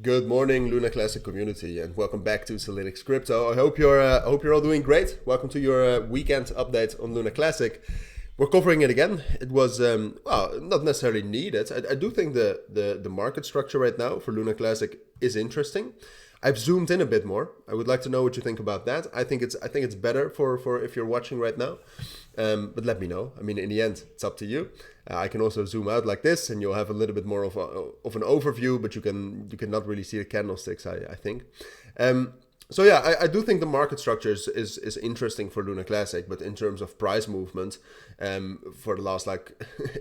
Good morning, Luna Classic community, and welcome back to Cilinix Crypto. I hope you're all doing great. Welcome to your weekend update on Luna Classic. We're covering it again. It was not necessarily needed. I do think the market structure right now for Luna Classic is interesting. I've zoomed in a bit more. I would like to know what you think about that. I think it's better for if you're watching right now. But let me know. I mean, in the end, it's up to you. I can also zoom out like this, and you'll have a little bit more of an overview. But you cannot really see the candlesticks. I think. So yeah, I do think the market structure is interesting for Luna Classic, but in terms of price movement, for the last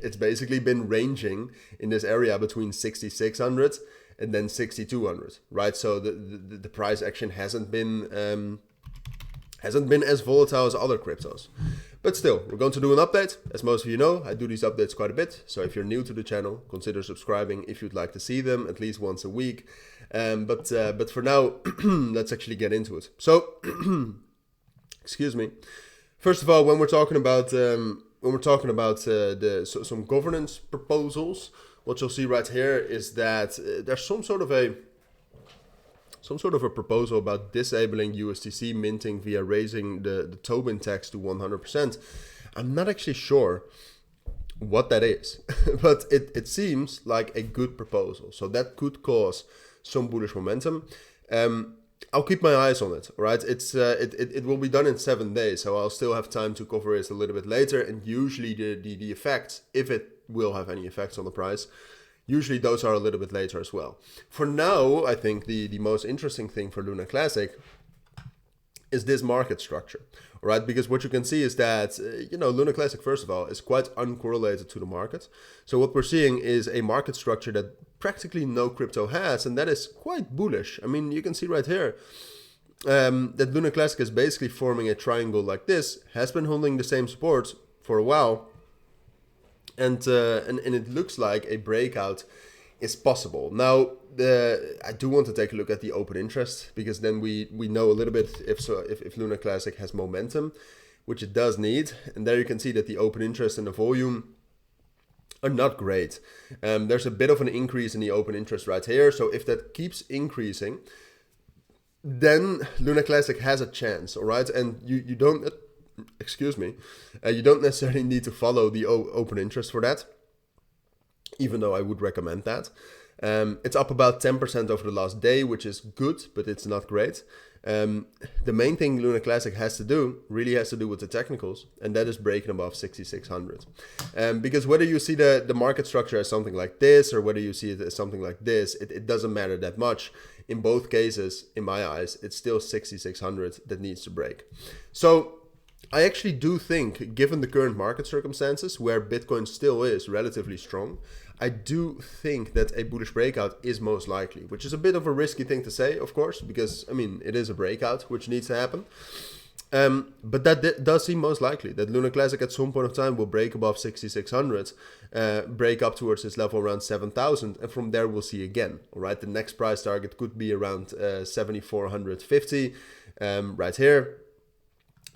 it's basically been ranging in this area between 6,600 and then 6,200, right? So the price action hasn't been as volatile as other cryptos. But still, we're going to do an update. As most of you know, I do these updates quite a bit. So if you're new to the channel, consider subscribing if you'd like to see them at least once a week. But for now, let's actually get into it. So, excuse me. First of all, when we're talking about some governance proposals, what you'll see right here is that there's some sort of a proposal about disabling USDC minting via raising the Tobin tax to 100%. I'm not actually sure what that is, but it seems like a good proposal. So that could cause some bullish momentum. I'll keep my eyes on it, all right? It will be done in 7 days, so I'll still have time to cover it a little bit later. And usually the effects, if it will have any effects on the price, usually those are a little bit later as well. For now, I think the most interesting thing for Luna Classic is this market structure, all right? Because what you can see is that, Luna Classic, first of all, is quite uncorrelated to the market. So what we're seeing is a market structure that practically no crypto has, and that is quite bullish. I mean, you can see right here that Luna Classic is basically forming a triangle like this, has been holding the same support for a while, and it looks like a breakout is possible. Now, I do want to take a look at the open interest, because then we know a little bit if Luna Classic has momentum, which it does need. And there you can see that the open interest and the volume are not great. There's a bit of an increase in the open interest right here. So if that keeps increasing, then Luna Classic has a chance, all right? And you don't... Excuse me, you don't necessarily need to follow the open interest for that, even though I would recommend that. It's up about 10% over the last day, which is good, but it's not great. The main thing Luna Classic really has to do with the technicals, and that is breaking above 6,600. Because whether you see the market structure as something like this, or whether you see it as something like this, it doesn't matter that much. In both cases, in my eyes, it's still 6,600 that needs to break. So I actually do think, given the current market circumstances where Bitcoin still is relatively strong, I do think that a bullish breakout is most likely, which is a bit of a risky thing to say, of course, because, I mean, it is a breakout which needs to happen. But that does seem most likely, that Luna Classic at some point of time will break above 6,600, break up towards this level around 7,000, and from there we'll see again, all right? The next price target could be around 7,450 right here.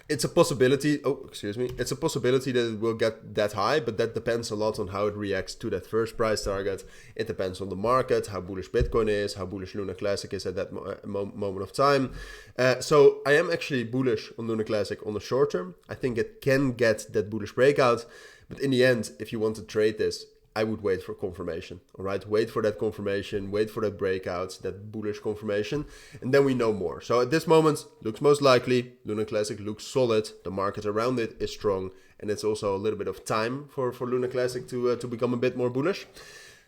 It's a possibility, it's a possibility that it will get that high, but that depends a lot on how it reacts to that first price target. It depends on the market, how bullish Bitcoin is, how bullish Luna Classic is at that moment of time. So I am actually bullish on Luna Classic on the short term. I think it can get that bullish breakout, but in the end, if you want to trade this, I would wait for confirmation, all right? Wait for that confirmation, wait for that breakout, that bullish confirmation, and then we know more. So at this moment, looks most likely, Luna Classic looks solid, the market around it is strong, and it's also a little bit of time for Luna Classic to become a bit more bullish.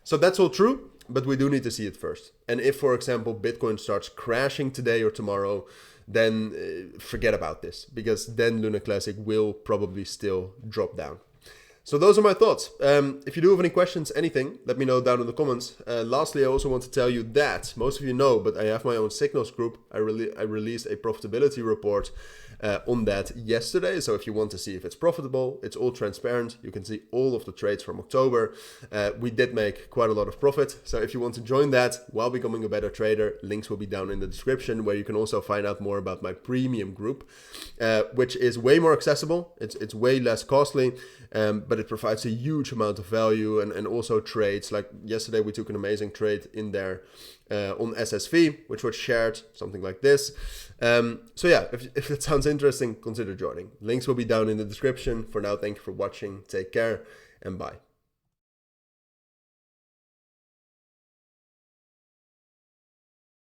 So that's all true, but we do need to see it first. And if, for example, Bitcoin starts crashing today or tomorrow, then forget about this, because then Luna Classic will probably still drop down. So those are my thoughts. If you do have any questions, anything, let me know down in the comments. Lastly, I also want to tell you that, most of you know, but I have my own Signals group. I released a profitability report on that yesterday. So if you want to see if it's profitable, it's all transparent. You can see all of the trades from October. We did make quite a lot of profit. So if you want to join that while becoming a better trader, links will be down in the description, where you can also find out more about my premium group, which is way more accessible. It's way less costly. But but it provides a huge amount of value and also trades. Like yesterday, we took an amazing trade in there on SSV, which was shared, something like this. So yeah, if it sounds interesting, consider joining. Links will be down in the description. For now, thank you for watching. Take care and bye.